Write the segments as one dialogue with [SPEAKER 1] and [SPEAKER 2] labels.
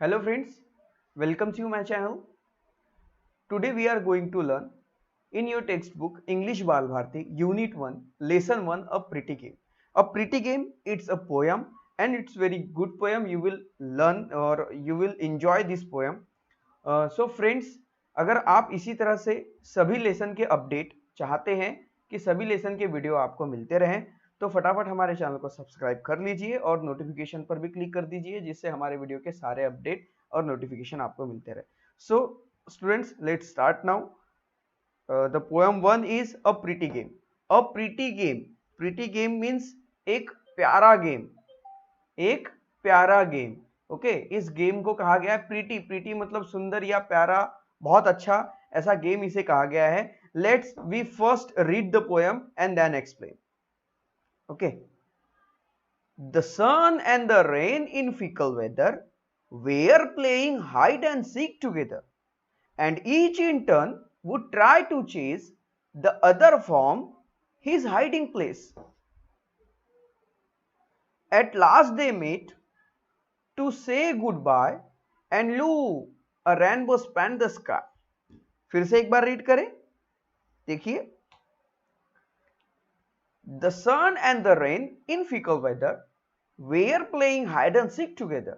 [SPEAKER 1] Hello friends, welcome to my channel. Today we are going to learn in your textbook English Bal Bharti Unit 1 Lesson 1 A Pretty Game. A Pretty Game, it's a poem and it's very good poem. You will learn or you will enjoy this poem. So friends, अगर आप इसी तरह से सभी lesson के update चाहते हैं कि सभी लेसन के वीडियो आपको मिलते रहें तो फटाफट हमारे चैनल को सब्सक्राइब कर लीजिए और नोटिफिकेशन पर भी क्लिक कर दीजिए जिससे हमारे वीडियो के सारे अपडेट और नोटिफिकेशन आपको मिलते रहे. So students, let's start now. The poem 1 is a pretty game. A pretty game, pretty game means एक प्यारा गेम, एक प्यारा गेम. ओके, इस गेम को कहा गया है प्रीटी. प्रीटी मतलब सुंदर या प्यारा, बहुत अच्छा, ऐसा गेम इसे कहा गया है. Let's we first read the poem and then explain. Okay. The sun and the rain in fickle weather were playing hide and seek together, and each in turn would try to chase the other from his hiding place. At last they met to say goodbye, and lo, a rainbow spanned the sky. फिर से एक बार read करें, देखिए. The sun and the rain in fickle weather were playing hide and seek together,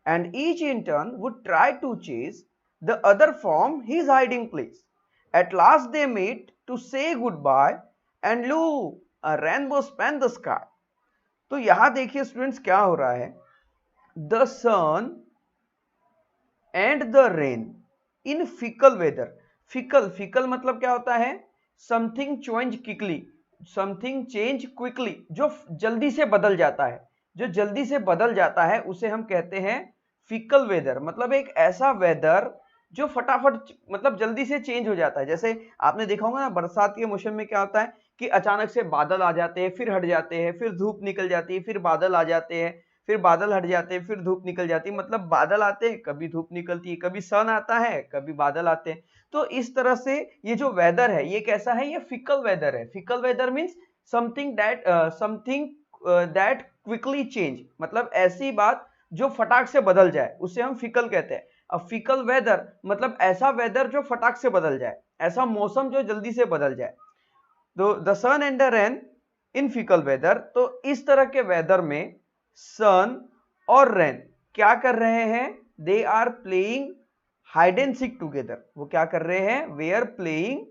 [SPEAKER 1] and each in turn would try to chase the other from his hiding place. At last they met to say goodbye, and lo, a rainbow spanned the sky. तो यहां देखिए students क्या हो रहा है. The sun and the rain in fickle weather. fickle, fickle मतलब क्या होता है? Something change quickly, something change quickly, जो जल्दी से बदल जाता है, जो जल्दी से बदल जाता है उसे हम कहते हैं फिकल वेदर. मतलब एक ऐसा वेदर जो फटाफट मतलब जल्दी से चेंज हो जाता है. जैसे आपने देखा होगा ना, बरसात के मौसम में क्या होता है कि अचानक से बादल आ जाते हैं, फिर हट जाते हैं, फिर धूप निकल जाती है, फिर बादल आ जाते हैं, फिर बादल हट जाते हैं, फिर धूप निकल जाती है. मतलब बादल आते हैं, कभी धूप निकलती है, कभी सन आता है, कभी बादल आते हैं. तो इस तरह से ये जो वेदर है ये कैसा है? ये फिकल वेदर है. Fickle weather means something that quickly change. मतलब ऐसी बात जो फटाक से बदल जाए उसे हम फिकल कहते हैं. अब फिकल वेदर मतलब ऐसा वेदर जो फटाक से बदल जाए, ऐसा मौसम जो जल्दी से बदल जाए. तो the sun and the rain in fickle weather, तो इस तरह के वेदर में सन और रेन क्या कर रहे हैं? They are playing hide and seek together. वो क्या कर रहे हैं? They are playing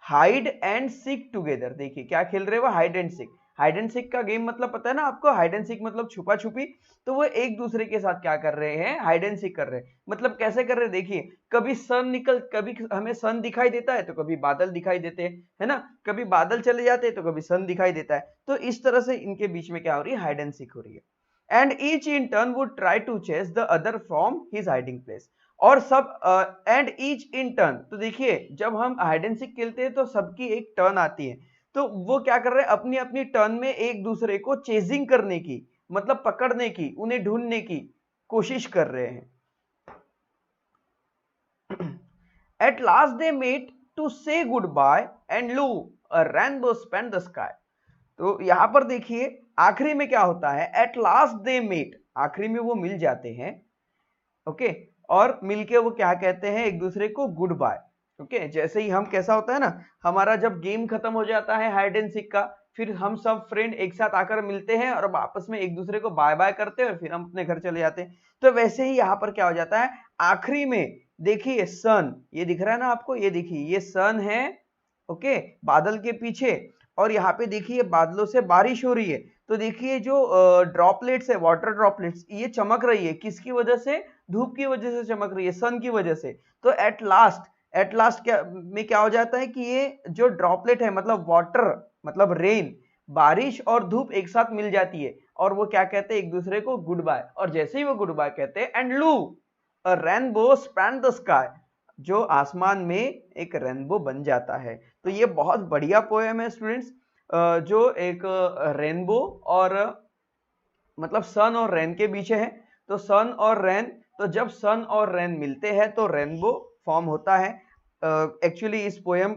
[SPEAKER 1] hide and seek together. देखिए क्या खेल रहे हैं वो? Hide and seek. Hide and seek का गेम मतलब पता है ना आपको? हाइड एंड सीक मतलब छुपा छुपी. तो वो एक दूसरे के साथ क्या कर रहे हैं? हाइड एंड सीक कर रहे हैं. मतलब कैसे कर रहे हैं? देखिए, कभी कभी हमें सन दिखाई देता है तो कभी बादल दिखाई देते हैं, है ना. कभी बादल चले जाते हैं तो कभी सन दिखाई देता है. तो इस तरह से इनके बीच में क्या हो रही है? हाइड एंड सीक हो रही है. And each in turn would try to chase the other from his hiding place. और सब एंड ईच इन टर्न. तो देखिए, जब हम हाइड एंड सीक खेलते हैं तो सबकी एक टर्न आती है. तो वो क्या कर रहे हैं? अपनी अपनी टर्न में एक दूसरे को चेजिंग करने की, मतलब पकड़ने की, उन्हें ढूंढने की कोशिश कर रहे हैं. At last they met to say goodbye, and lo, a rainbow span the sky. तो यहां पर देखिए आखिरी में क्या होता है? एट लास्ट दे मेट, आखिरी में वो मिल जाते हैं. ओके, और मिलके वो क्या कहते हैं? एक दूसरे को गुड बाय. ओके, जैसे ही हम कैसा होता है ना, हमारा जब गेम खत्म हो जाता है हाइड एंड सीक का, फिर हम सब फ्रेंड एक साथ आकर मिलते हैं और आपस में एक दूसरे को बाय बाय करते हैं और फिर हम अपने घर चले जाते हैं. तो वैसे ही यहाँ पर क्या हो जाता है? आखिरी में देखिए सन, ये दिख रहा है ना आपको? ये देखिए, ये सन है, ओके, बादल के पीछे. और यहाँ पे देखिए बादलों से बारिश हो रही है. तो देखिए जो ड्रॉपलेट्स है, वाटर ड्रॉपलेट्स, ये चमक रही है. किसकी वजह से? धूप की वजह से चमक रही है, सन की वजह से. तो एट लास्ट क्या हो जाता है कि ये जो ड्रॉपलेट है, मतलब वाटर, मतलब रेन, बारिश और धूप एक साथ मिल जाती है और वो क्या कहते हैं? एक दूसरे को गुड बाय. और जैसे ही वो गुड बाय कहते हैं, एंड लू, अ रेनबो स्पैन द स्काई, जो आसमान में एक रेनबो बन जाता है. तो ये बहुत बढ़िया पोएम है स्टूडेंट्स, जो एक रेनबो और मतलब सन और रेन के पीछे है. तो सन और रेन, तो जब सन और रेन मिलते हैं तो रेनबो फॉर्म होता है. एक्चुअली इस पोएम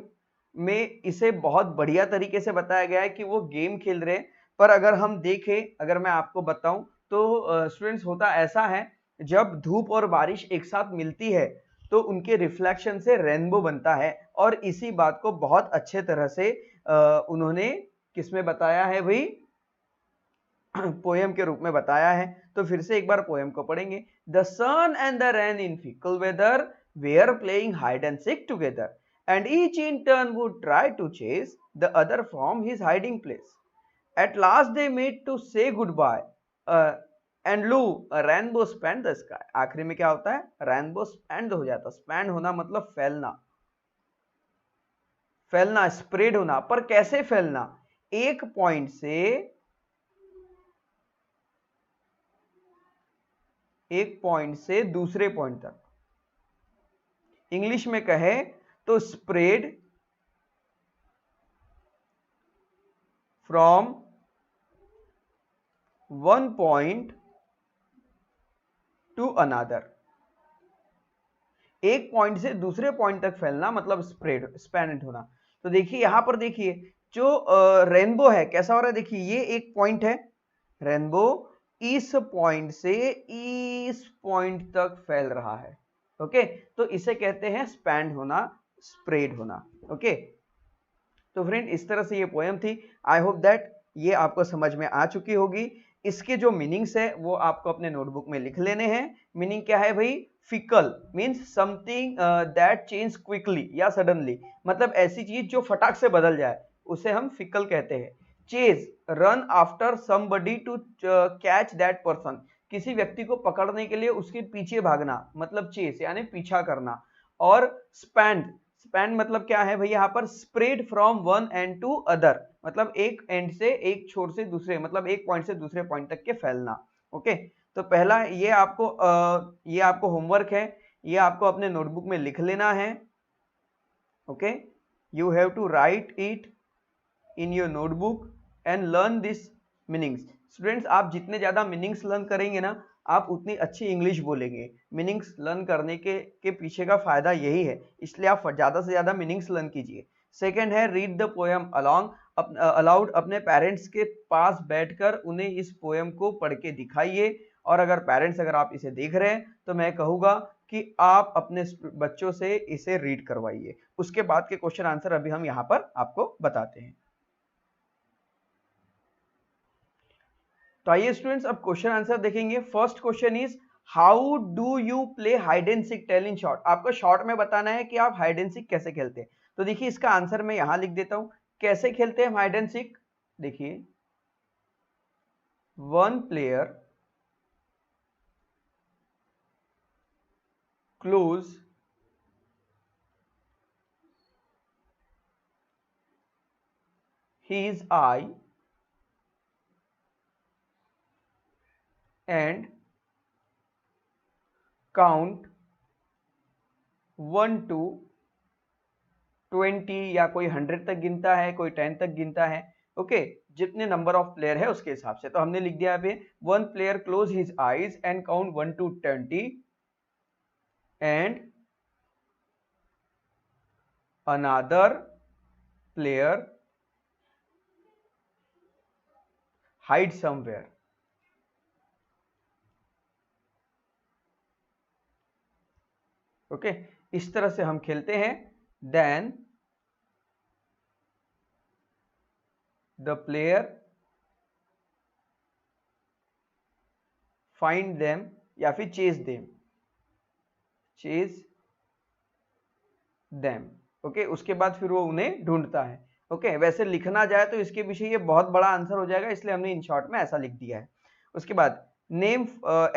[SPEAKER 1] में इसे बहुत बढ़िया तरीके से बताया गया है कि वो गेम खेल रहे हैं. पर अगर हम देखें, अगर मैं आपको बताऊं तो स्टूडेंट्स होता ऐसा है, जब धूप और बारिश एक साथ मिलती है तो उनके रिफ्लेक्शन से रेनबो बनता है। और इसी बात को बहुत अच्छे तरह से उन्होंने किसमें बताया है भाई, पोएम के रूप में बताया है। तो फिर से एक बार पोएम को पढ़ेंगे। The sun and the rain in fickle weather were playing hide and seek together and each in turn would try to chase the other from his hiding place. At last they met to say goodbye and lo rainbow span the sky. आखिरी में क्या होता है, rainbow spend हो जाता है। Spend होना मतलब फैलना, फैलना, स्प्रेड होना। पर कैसे फैलना, एक पॉइंट से दूसरे पॉइंट तक। इंग्लिश में कहे तो spread from one point two another. एक पॉइंट से दूसरे पॉइंट तक फैलना मतलब स्प्रेड, स्पैंड होना। तो देखिए यहां पर देखिए जो रेनबो है कैसा हो रहा है, देखिए ये एक पॉइंट है, रेनबो इस पॉइंट से इस पॉइंट तक फैल रहा है। ओके, तो इसे कहते हैं स्पैंड होना, स्प्रेड होना। ओके, तो फ्रेंड इस तरह से ये पोएम थी। आई होप दैट ये आपको समझ में आ चुकी होगी। इसके जो मीनिंग्स है वो आपको अपने नोटबुक में लिख लेने हैं। मीनिंग क्या है भाई, fickle means something that change quickly या सडनली, मतलब ऐसी चीज जो फटाक से बदल जाए उसे हम फिकल कहते हैं। Chase, run after somebody to catch that person, किसी व्यक्ति को पकड़ने के लिए उसके पीछे भागना मतलब चेस यानी पीछा करना। और स्पैंड, स्पैन मतलब क्या है भाई, यहाँ पर spread from one end to other, मतलब एक एंड से, एक छोर से दूसरे, मतलब एक पॉइंट से दूसरे पॉइंट तक के फैलना। ओके, तो पहला ये आपको होमवर्क है, ये आपको अपने नोटबुक में लिख लेना है। Okay, you have to write it in your notebook and learn this meanings. Students, आप जितने ज्यादा मीनिंग्स लर्न करेंगे ना आप उतनी अच्छी इंग्लिश बोलेंगे। मीनिंग्स लर्न करने के पीछे का फायदा यही है, इसलिए आप ज्यादा से ज्यादा मीनिंग्स लर्न कीजिए। सेकंड है रीड द पोएम अलाउड, अपने पेरेंट्स के पास बैठकर उन्हें इस पोएम को पढ़ के दिखाइए। और अगर पेरेंट्स अगर आप इसे देख रहे हैं तो मैं कहूंगा कि आप अपने बच्चों से इसे रीड करवाइए। उसके बाद के क्वेश्चन आंसर अभी हम यहाँ पर आपको बताते हैं। तो आइए स्टूडेंट्स अब क्वेश्चन आंसर देखेंगे। First question is how do you play hide and seek, tell in short. आपको शॉर्ट में बताना है कि आप हाइड एंड सीक कैसे खेलते हैं। तो देखिए इसका आंसर मैं यहां लिख देता हूं। कैसे खेलते हैं हाइड एंड सीक, देखिए one player close his eye and count 1 to 20, या कोई 100 तक गिनता है, कोई 10 तक गिनता है। ओके, जितने नंबर ऑफ प्लेयर है उसके हिसाब से। तो हमने लिख दिया अभी one player close his eyes and count 1 to 20 and another player hide somewhere. Okay, इस तरह से हम खेलते हैं। Then the player find them या फिर chase them, chase them. Okay, उसके बाद फिर वो उन्हें ढूंढता है। ओके, वैसे लिखना जाए तो इसके पीछे ये बहुत बड़ा आंसर हो जाएगा, इसलिए हमने इन शॉर्ट में ऐसा लिख दिया है। उसके बाद name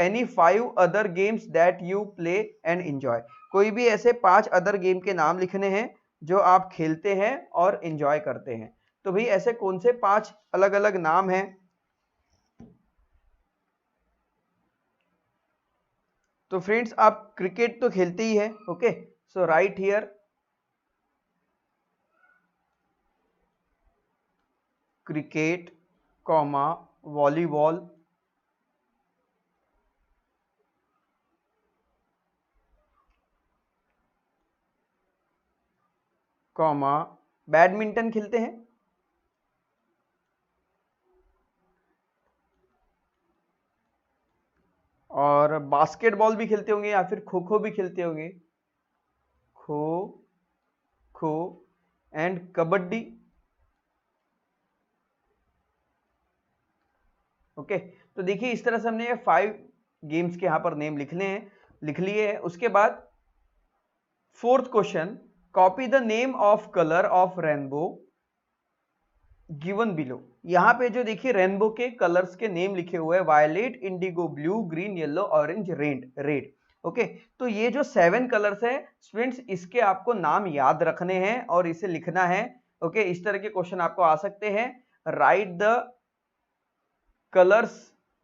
[SPEAKER 1] any 5 other games that you play and enjoy. कोई भी ऐसे 5 अदर गेम के नाम लिखने हैं जो आप खेलते हैं और एंजॉय करते हैं। तो भाई ऐसे कौन से 5 अलग अलग नाम हैं? तो फ्रेंड्स आप क्रिकेट तो खेलते ही है। Okay, so right here cricket, comma volleyball, comma badminton खेलते हैं, और बास्केटबॉल भी खेलते होंगे या फिर खो खो भी खेलते होंगे, खो खो एंड कबड्डी। ओके, तो देखिए इस तरह से हमने ये 5 गेम्स के यहां पर नेम लिख लिए हैं। उसके बाद 4th question, copy the name of colour of rainbow given below. यहां पे जो देखिए रेनबो के कलर्स के नेम लिखे हुए हैं, violet, indigo, blue, green, yellow, orange, red. Okay, तो ये जो 7 कलर्स है स्टूडेंट्स, इसके आपको नाम याद रखने हैं और इसे लिखना है। ओके, इस तरह के क्वेश्चन आपको आ सकते हैं। Write the colours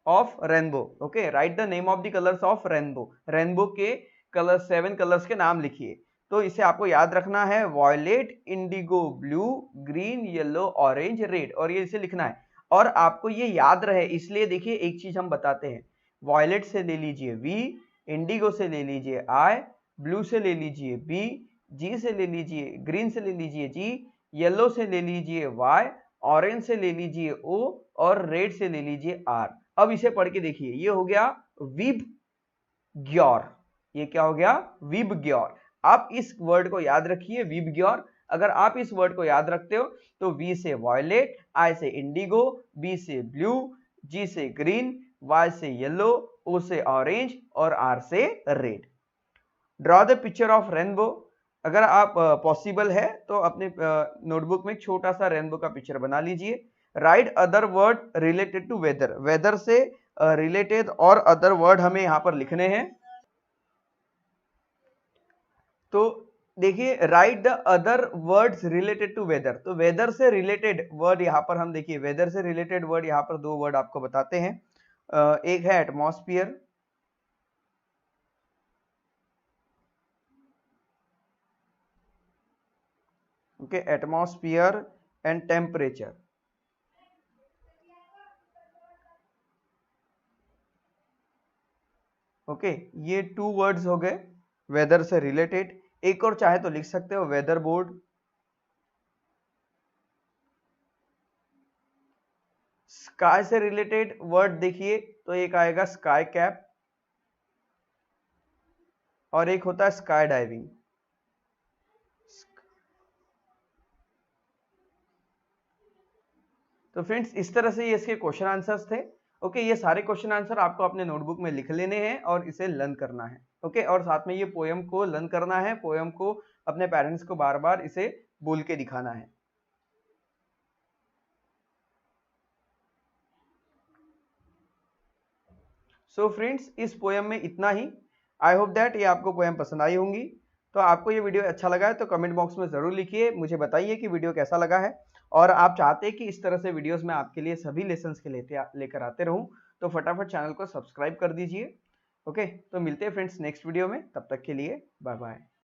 [SPEAKER 1] of rainbow. Okay, write the name of the colours of rainbow. Rainbow के कलर 7 कलर्स के नाम लिखिए। तो इसे आपको याद रखना है, violet, indigo, blue, green, yellow, orange, red, और ये इसे लिखना है। और आपको ये याद रहे इसलिए देखिए एक चीज हम बताते हैं, वॉयलेट से ले लीजिए V, इंडिगो से ले लीजिए I, ब्लू से ले लीजिए B, G से ले लीजिए, ग्रीन से ले लीजिए G, येलो से ले लीजिए Y, ऑरेंज से ले लीजिए O, और रेड से ले लीजिए R। अब इसे पढ़ के देखिए, ये हो गया विब ग्योर। ये क्या हो गया? विब ग्योर। आप इस वर्ड को याद रखिए, विब ग्योर। अगर आप इस वर्ड को याद रखते हो तो V से वॉयलेट, I से इंडिगो, B से ब्लू, G से ग्रीन, Y से येलो, O से ऑरेंज और R से red. Draw the picture of rainbow. अगर आप पॉसिबल है तो अपने नोटबुक में एक छोटा सा रेनबो का पिक्चर बना लीजिए। Write other word related to weather. Weather से रिलेटेड और अदर वर्ड हमें यहां पर लिखने हैं। तो देखिए, write the other words related to weather. तो वेदर से रिलेटेड वर्ड यहां पर हम देखिए, वेदर से रिलेटेड वर्ड यहां पर 2 वर्ड आपको बताते हैं। एक है atmosphere, okay, atmosphere and temperature. Okay, ये 2 वर्ड्स हो गए वेदर से रिलेटेड। एक और चाहे तो लिख सकते हो, वेदर बोर्ड। स्काई से रिलेटेड वर्ड देखिए तो एक आएगा स्काई कैप, और एक होता है स्काई डाइविंग। तो फ्रेंड्स, इस तरह से ये इसके क्वेश्चन आंसर्स थे। ओके, ये सारे क्वेश्चन आंसर आपको अपने नोटबुक में लिख लेने हैं और इसे लर्न करना है। ओके, और साथ में ये पोएम को लर्न करना है, पोएम को अपने पेरेंट्स को बार बार इसे बोल के दिखाना है। सो फ्रेंड्स, इस पोएम में इतना ही। आई होप दैट ये आपको पोएम पसंद आई होंगी। तो आपको ये वीडियो अच्छा लगा है तो कमेंट बॉक्स में जरूर लिखिए, मुझे बताइए कि वीडियो कैसा लगा है, और आप चाहते हैं कि इस तरह से वीडियोस मैं आपके लिए सभी लेसन्स के लेकर आते रहूं, तो फटाफट चैनल को सब्सक्राइब कर दीजिए। ओके, तो मिलते हैं फ्रेंड्स नेक्स्ट वीडियो में, तब तक के लिए बाय बाय।